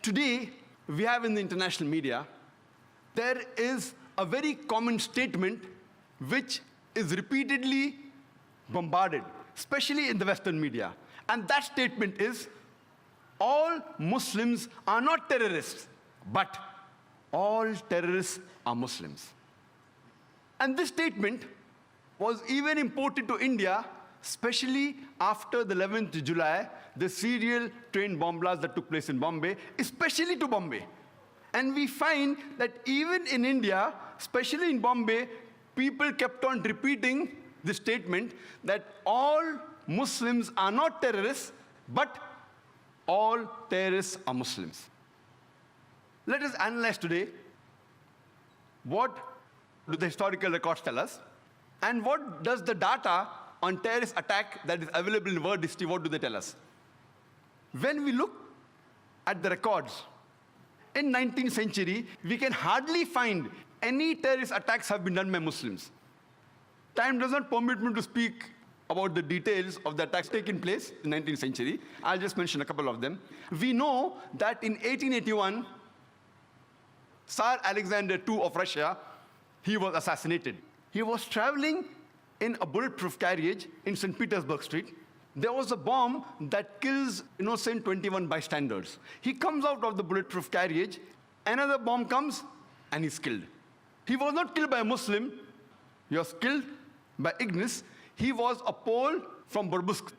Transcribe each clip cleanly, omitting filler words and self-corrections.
Today, we have in the international media, there is a very common statement which is repeatedly bombarded, especially in the Western media. And that statement is, all Muslims are not terrorists, but all terrorists are Muslims. And this statement was even imported to India, especially after the 11th July, the serial train bomb blast that took place in Bombay, especially to Bombay. And we find that even in India, especially in Bombay, people kept on repeating the statement that all Muslims are not terrorists, but all terrorists are Muslims. Let us analyze today what do the historical records tell us, and what does the data on terrorist attack that is available in world history, what do they tell us? When we look at the records, in 19th century, we can hardly find any terrorist attacks have been done by Muslims. Time does not permit me to speak about the details of the attacks taking place in 19th century. I'll just mention a couple of them. We know that in 1881, Tsar Alexander II of Russia, he was assassinated. He was traveling in a bulletproof carriage in St. Petersburg Street. There was a bomb that kills innocent 21 bystanders. He comes out of the bulletproof carriage, another bomb comes, and he's killed. He was not killed by a Muslim, he was killed by Ignis. He was a Pole from Burbusk.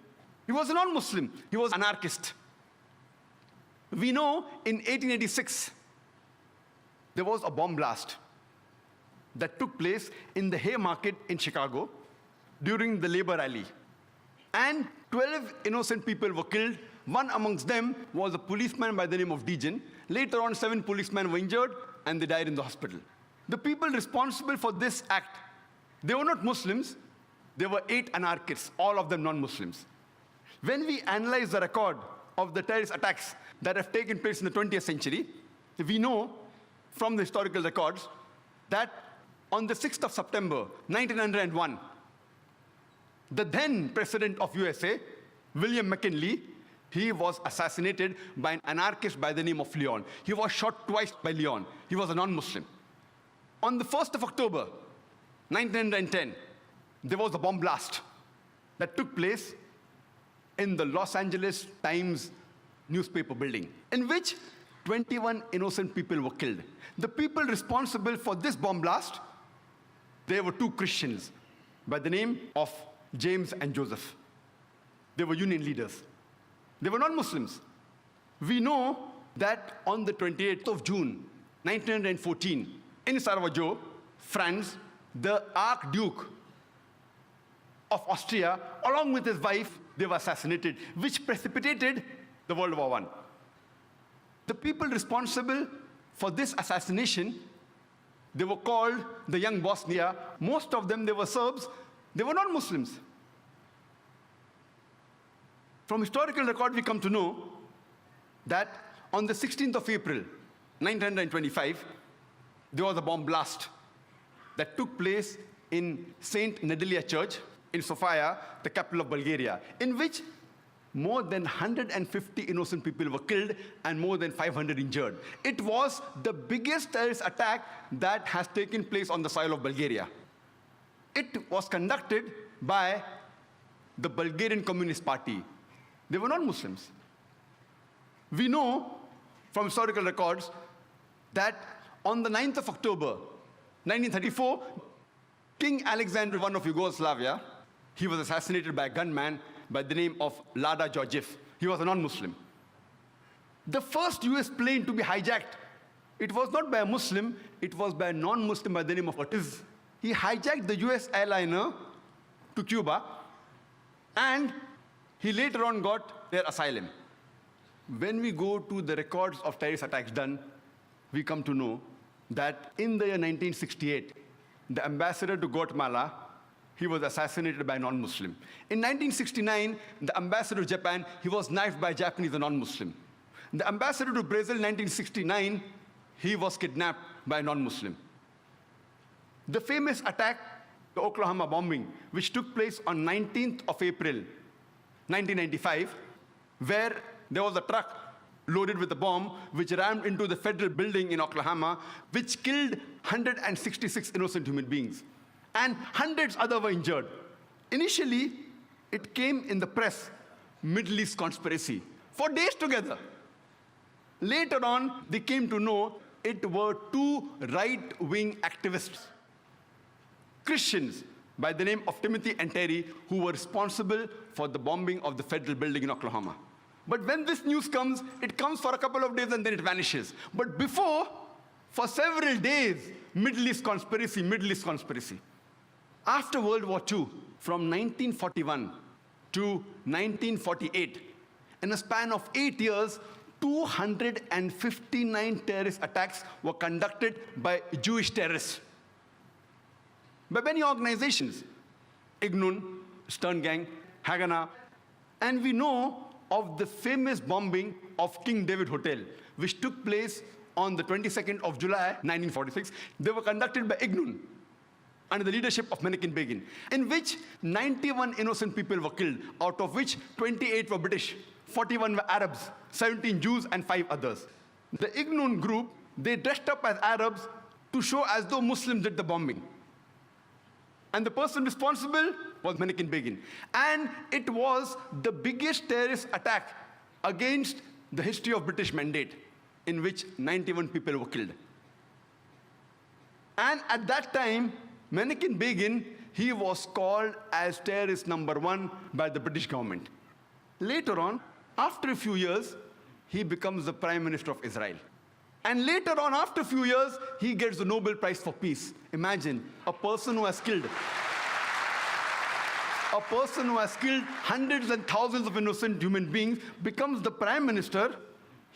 He was a non-Muslim, he was an anarchist. We know in 1886, there was a bomb blast that took place in the Haymarket in Chicago during the labor rally. And 12 innocent people were killed. One amongst them was a policeman by the name of Dejan. Later on, 7 policemen were injured and they died in the hospital. The people responsible for this act, they were not Muslims. There were 8 anarchists, all of them non-Muslims. When we analyze the record of the terrorist attacks that have taken place in the 20th century, we know from the historical records that on the 6th of September, 1901, the then president of USA, William McKinley, he was assassinated by an anarchist by the name of Leon. He was shot twice by Leon. He was a non-Muslim. On the 1st of October, 1910, there was a bomb blast that took place in the Los Angeles Times newspaper building, in which 21 innocent people were killed. The people responsible for this bomb blast, they were 2 Christians by the name of James and Joseph. They were union leaders. They were non-Muslims. We know that on the 28th of June, 1914, in Sarajevo, France, the Archduke of Austria, along with his wife, they were assassinated, which precipitated the World War I. The people responsible for this assassination, they were called the Young Bosnia. Most of them, they were Serbs. They were not Muslims. From historical record, we come to know that on the 16th of April, 1925, there was a bomb blast that took place in St. Nedelya Church in Sofia, the capital of Bulgaria, in which more than 150 innocent people were killed and more than 500 injured. It was the biggest terrorist attack that has taken place on the soil of Bulgaria. It was conducted by the Bulgarian Communist Party. They were not Muslims. We know from historical records that on the 9th of October, 1934, King Alexander I of Yugoslavia, he was assassinated by a gunman by the name of Lada Georgiev. He was a non-Muslim. The first US plane to be hijacked, it was not by a Muslim, it was by a non-Muslim by the name of Ortiz. He hijacked the US airliner to Cuba, and he later on got their asylum. When we go to the records of terrorist attacks done, we come to know that in the year 1968, the ambassador to Guatemala, he was assassinated by a non-Muslim. In 1969, the ambassador to Japan, he was knifed by a Japanese, a non-Muslim. The ambassador to Brazil in 1969, he was kidnapped by a non-Muslim. The famous attack, the Oklahoma bombing, which took place on 19th of April, 1995, where there was a truck loaded with a bomb, which rammed into the federal building in Oklahoma, which killed 166 innocent human beings. And hundreds other were injured. Initially, it came in the press, Middle East conspiracy, for days together. Later on, they came to know it were two right-wing activists, Christians by the name of Timothy and Terry, who were responsible for the bombing of the federal building in Oklahoma. But when this news comes, it comes for a couple of days and then it vanishes. But before, for several days, Middle East conspiracy, Middle East conspiracy. After World War II, from 1941 to 1948, in a span of 8 years, 259 terrorist attacks were conducted by Jewish terrorists. By many organizations, Ignun, Stern Gang, Haganah, and we know of the famous bombing of King David Hotel, which took place on the 22nd of July, 1946. They were conducted by Ignun, under the leadership of Menachem Begin, in which 91 innocent people were killed, out of which 28 were British, 41 were Arabs, 17 Jews, and 5 others. The Ignun group, they dressed up as Arabs to show as though Muslims did the bombing. And the person responsible was Menachem Begin. And it was the biggest terrorist attack against the history of British Mandate, in which 91 people were killed. And at that time, Menachem Begin, he was called as terrorist number 1 by the British government. Later on, after a few years, he becomes the Prime Minister of Israel. And later on, after a few years, he gets the Nobel Prize for Peace. Imagine, a person who has killed hundreds and thousands of innocent human beings becomes the Prime Minister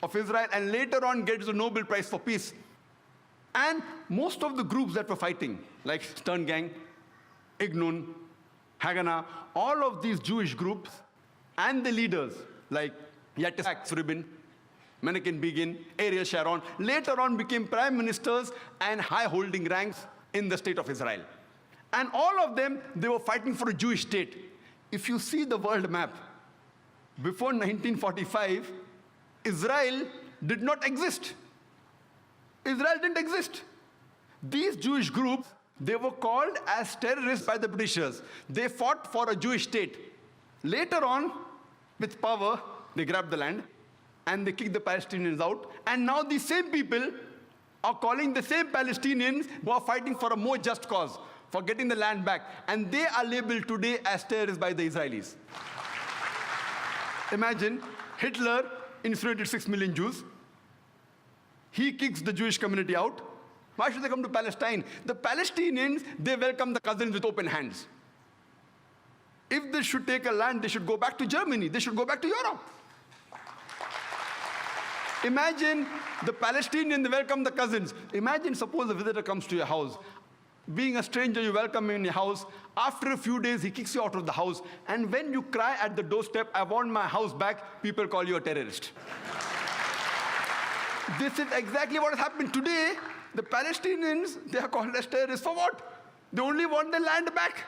of Israel and later on gets the Nobel Prize for Peace. And most of the groups that were fighting, like Stern Gang, Ignun, Haganah, all of these Jewish groups and the leaders like Yitzhak Rabin, Menachem Begin, Ariel Sharon, later on became prime ministers and high-holding ranks in the state of Israel. And all of them, they were fighting for a Jewish state. If you see the world map, before 1945, Israel did not exist. Israel didn't exist. These Jewish groups, they were called as terrorists by the Britishers. They fought for a Jewish state. Later on, with power, they grabbed the land and they kicked the Palestinians out. And now these same people are calling the same Palestinians who are fighting for a more just cause, for getting the land back. And they are labeled today as terrorists by the Israelis. Imagine, Hitler incinerated 6 million Jews. He kicks the Jewish community out. Why should they come to Palestine? The Palestinians, they welcome the cousins with open hands. If they should take a land, they should go back to Germany. They should go back to Europe. Imagine the Palestinian, they welcome the cousins. Imagine, suppose a visitor comes to your house. Being a stranger, you welcome him in your house. After a few days, he kicks you out of the house. And when you cry at the doorstep, I want my house back, people call you a terrorist. This is exactly what has happened today. The Palestinians, they are called as terrorists for what? They only want their land back.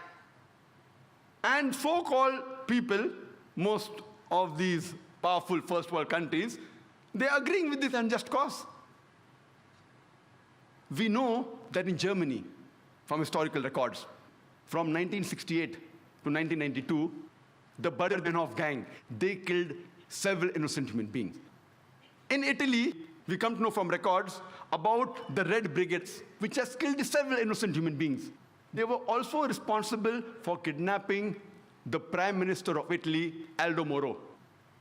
And so-called people, most of these powerful first world countries, they are agreeing with this unjust cause. We know that in Germany, from historical records, from 1968 to 1992, the Bader-Meinhof gang, they killed several innocent human beings. In Italy, we come to know from records about the Red Brigades, which has killed several innocent human beings. They were also responsible for kidnapping the Prime Minister of Italy, Aldo Moro.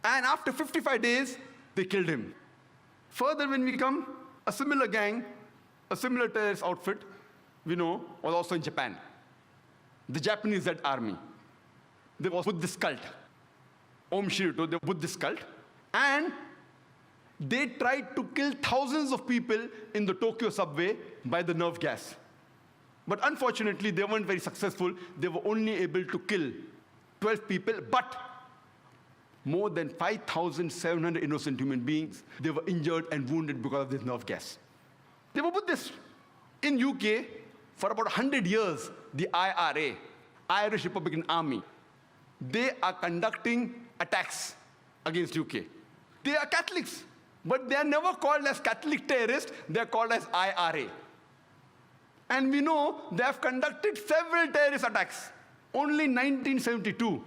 And after 55 days, they killed him. Further, when we come, a similar gang, a similar terrorist outfit, we know, was also in Japan. The Japanese Red Army. They were Buddhist cult. Om Shirito, the Buddhist cult. And they tried to kill thousands of people in the Tokyo subway by the nerve gas. But unfortunately, they weren't very successful. They were only able to kill 12 people, but more than 5,700 innocent human beings, they were injured and wounded because of this nerve gas. They were Buddhists. In UK, for about 100 years, the IRA, Irish Republican Army, they are conducting attacks against UK. They are Catholics. But they are never called as Catholic terrorists, they are called as IRA. And we know they have conducted several terrorist attacks. Only in 1972,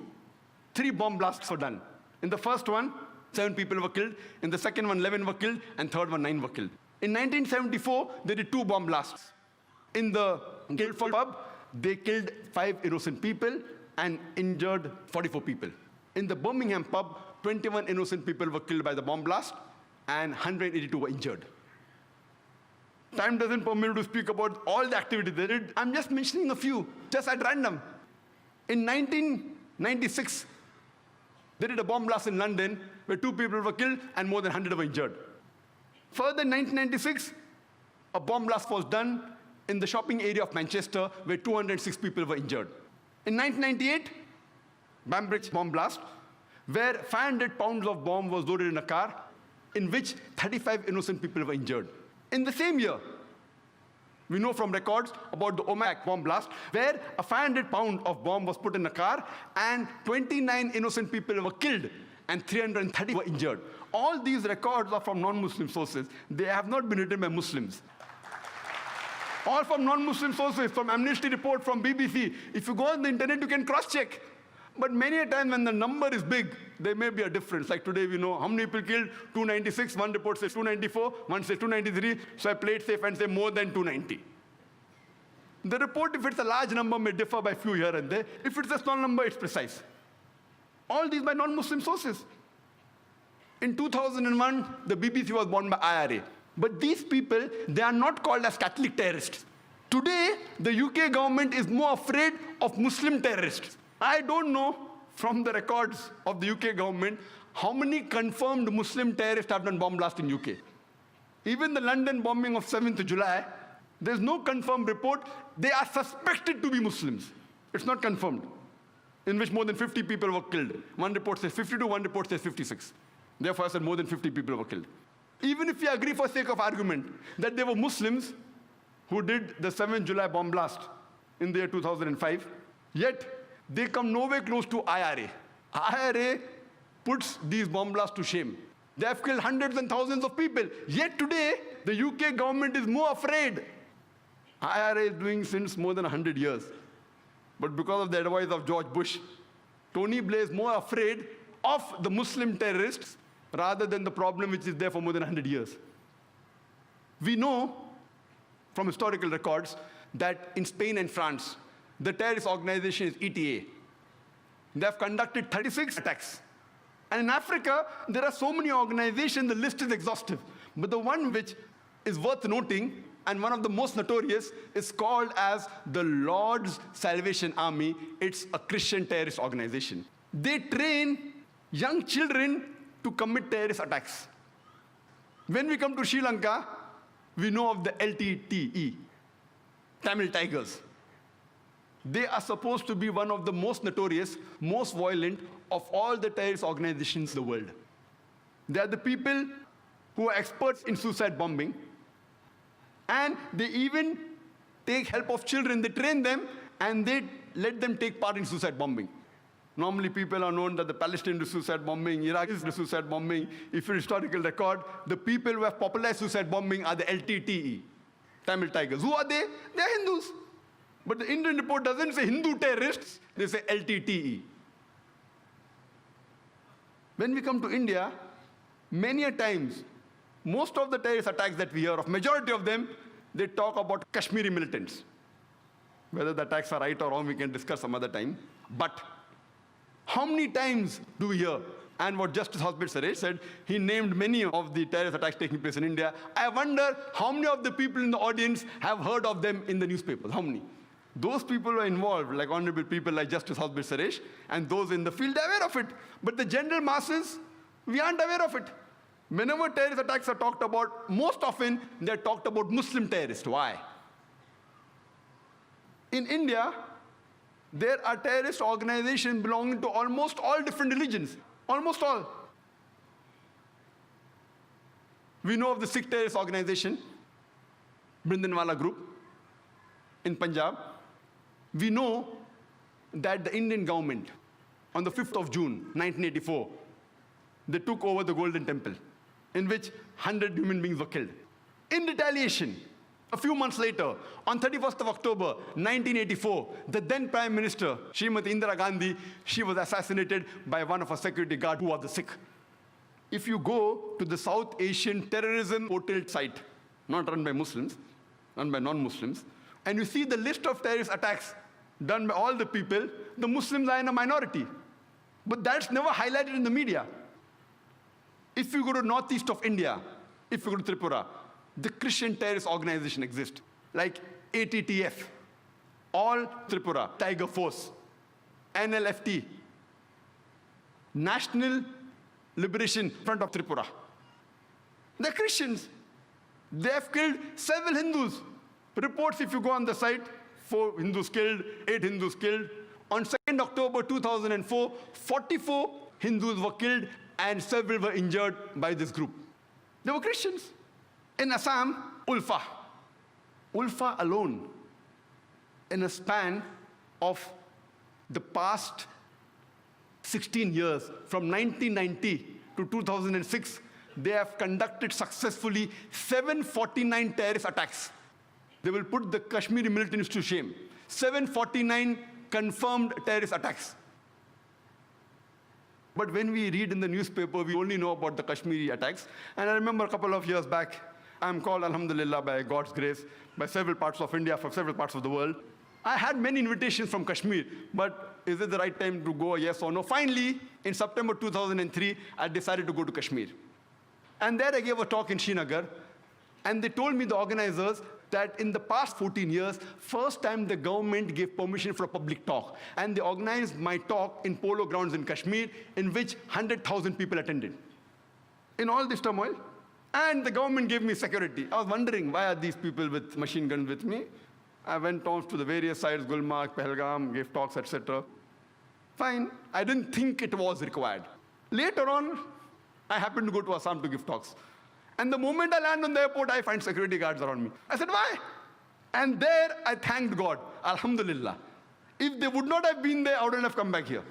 3 bomb blasts were done. In the first one, 7 people were killed. In the second one, 11 were killed. And third one, 9 were killed. In 1974, they did 2 bomb blasts. In the Guildford pub, they killed 5 innocent people and injured 44 people. In the Birmingham pub, 21 innocent people were killed by the bomb blast and 182 were injured. Time doesn't permit me to speak about all the activities they did. I'm just mentioning a few, just at random. In 1996, they did a bomb blast in London where 2 people were killed and more than 100 were injured. Further, in 1996, a bomb blast was done in the shopping area of Manchester where 206 people were injured. In 1998, Bambridge bomb blast, where 500 pounds of bomb was loaded in a car, in which 35 innocent people were injured. In the same year, we know from records about the Omagh bomb blast, where a 500-pound of bomb was put in a car, and 29 innocent people were killed, and 330 were injured. All these records are from non-Muslim sources. They have not been written by Muslims. All from non-Muslim sources, from Amnesty report, from BBC. If you go on the internet, you can cross-check. But many a time when the number is big, there may be a difference. Like today, we know how many people killed, 296, one report says 294, one says 293, so I play it safe and say more than 290. The report, if it's a large number, may differ by few here and there. If it's a small number, it's precise. All these by non-Muslim sources. In 2001, the BBC was bought by IRA. But these people, they are not called as Catholic terrorists. Today, the UK government is more afraid of Muslim terrorists. I don't know from the records of the UK government how many confirmed Muslim terrorists have done bomb blast in UK. Even the London bombing of 7th July, there's no confirmed report. They are suspected to be Muslims. It's not confirmed, in which more than 50 people were killed. One report says 52, one report says 56. Therefore, I said more than 50 people were killed. Even if we agree for sake of argument that they were Muslims who did the 7th July bomb blast in the year 2005, yet they come nowhere close to IRA. IRA puts these bomb blasts to shame. They have killed hundreds and thousands of people. Yet today, the UK government is more afraid. IRA is doing since more than 100 years. But because of the advice of George Bush, Tony Blair is more afraid of the Muslim terrorists rather than the problem which is there for more than 100 years. We know from historical records that in Spain and France, the terrorist organization is ETA. They have conducted 36 attacks. And in Africa, there are so many organizations, the list is exhaustive. But the one which is worth noting, and one of the most notorious, is called as the Lord's Salvation Army. It's a Christian terrorist organization. They train young children to commit terrorist attacks. When we come to Sri Lanka, we know of the LTTE, Tamil Tigers. They are supposed to be one of the most notorious, most violent of all the terrorist organizations in the world. They are the people who are experts in suicide bombing, and they even take help of children. They train them, and they let them take part in suicide bombing. Normally, people are known that the Palestinian do suicide bombing, Iraq is do suicide bombing. If you historical record, the people who have popularized suicide bombing are the LTTE, Tamil Tigers. Who are they? They are Hindus. But the Indian report doesn't say Hindu terrorists, they say LTTE. When we come to India, many a times, most of the terrorist attacks that we hear of, majority of them, they talk about Kashmiri militants. Whether the attacks are right or wrong, we can discuss some other time. But how many times do we hear? And what Justice Hosbir Suresh said, he named many of the terrorist attacks taking place in India. I wonder how many of the people in the audience have heard of them in the newspapers. How many? Those people who are involved, like honorable people like Justice Hosbir Suresh, and those in the field are aware of it. But the general masses, we aren't aware of it. Whenever terrorist attacks are talked about, most often they're talked about Muslim terrorists. Why? In India, there are terrorist organizations belonging to almost all different religions. Almost all. We know of the Sikh terrorist organization, Bhindranwala Group, in Punjab. We know that the Indian government, on the 5th of June, 1984, they took over the Golden Temple, in which 100 human beings were killed. In retaliation, a few months later, on 31st of October 1984, the then Prime Minister, Srimati Indira Gandhi, she was assassinated by one of her security guards who was a Sikh. If you go to the South Asian terrorism portal site, not run by Muslims, run by non-Muslims, and you see the list of terrorist attacks done by all the people, the Muslims are in a minority. But that's never highlighted in the media. If you go to northeast of India, if you go to Tripura, the Christian terrorist organization exists, like ATTF, All Tripura Tiger Force, NLFT, National Liberation Front of Tripura. They're Christians. They have killed several Hindus. Reports, if you go on the site, 4 Hindus killed, 8 Hindus killed. On 2nd October 2004, 44 Hindus were killed and several were injured by this group. They were Christians. In Assam, Ulfa. Ulfa alone, in a span of the past 16 years, from 1990 to 2006, they have conducted successfully 749 terrorist attacks. They will put the Kashmiri militants to shame. 749 confirmed terrorist attacks. But when we read in the newspaper, we only know about the Kashmiri attacks. And I remember a couple of years back, I'm called, alhamdulillah, by God's grace, by several parts of India, from several parts of the world. I had many invitations from Kashmir, but is it the right time to go, yes or no? Finally, in September 2003, I decided to go to Kashmir. And there I gave a talk in Srinagar, and they told me, the organizers, that in the past 14 years, first time the government gave permission for a public talk. And they organized my talk in polo grounds in Kashmir, in which 100,000 people attended. In all this turmoil, and the government gave me security. I was wondering, why are these people with machine guns with me? I went on to the various sites, Gulmarg, Pahalgam, gave talks, etc. Fine, I didn't think it was required. Later on, I happened to go to Assam to give talks. And the moment I land on the airport, I find security guards around me. I said, why? And there I thanked God, alhamdulillah. If they would not have been there, I wouldn't have come back here.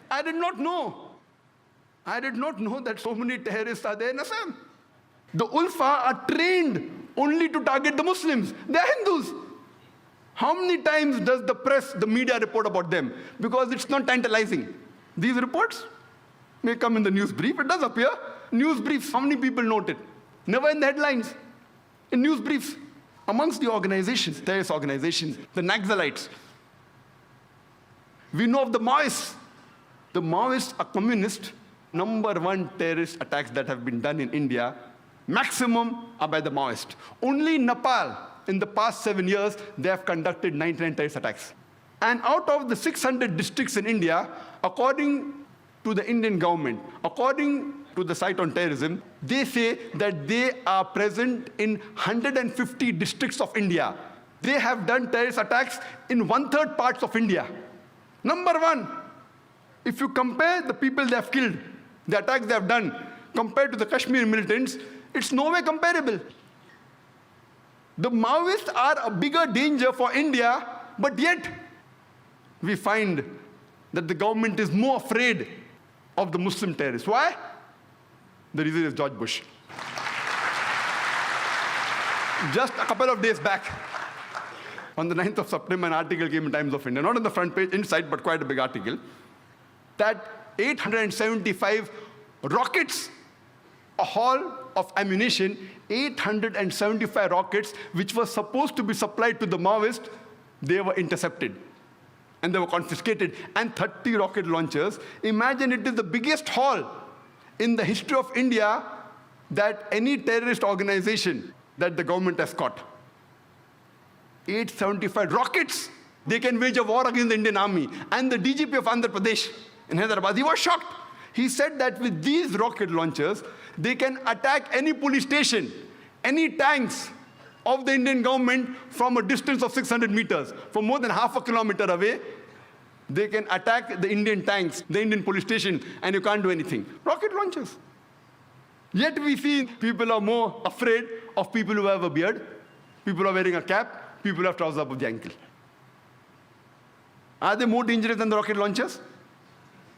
I did not know. I did not know that so many terrorists are there in Assam. The Ulfa are trained only to target the Muslims. They are Hindus. How many times does the press, the media report about them? Because it's not tantalizing. These reports may come in the news brief. It does appear. News briefs, how many people note it? Never in the headlines. In news briefs. Amongst the organizations, terrorist organizations, the Naxalites, we know of the Maoists. The Maoists are communist. #1 terrorist attacks that have been done in India, maximum are by the Maoists. Only in Nepal, in the past 7 years, they have conducted 99 terrorist attacks. And out of the 600 districts in India, according to the Indian government, according to the site on terrorism, they say that they are present in 150 districts of India. They have done terrorist attacks in 1/3 parts of India. #1, if you compare the people they have killed, the attacks they have done, compared to the Kashmir militants, it's no way comparable. The Maoists are a bigger danger for India, but yet we find that the government is more afraid of the Muslim terrorists. Why? The reason is George Bush. Just a couple of days back, on the 9th of September, an article came in Times of India, not on the front page, inside, but quite a big article, that 875 rockets, a haul of ammunition, 875 rockets, which were supposed to be supplied to the Maoists, they were intercepted. And they were confiscated, and 30 rocket launchers. Imagine, it is the biggest haul in the history of India that any terrorist organization that the government has caught. 875 rockets. They can wage a war against the Indian army. And the DGP of Andhra Pradesh in Hyderabad, he was shocked. He said that with these rocket launchers, they can attack any police station, any tanks of the Indian government from a distance of 600 meters. From more than half a kilometer away, they can attack the Indian tanks, the Indian police station, and you can't do anything. Rocket launchers. Yet we see people are more afraid of people who have a beard, people who are wearing a cap, people who have trousers above the ankle. Are they more dangerous than the rocket launchers?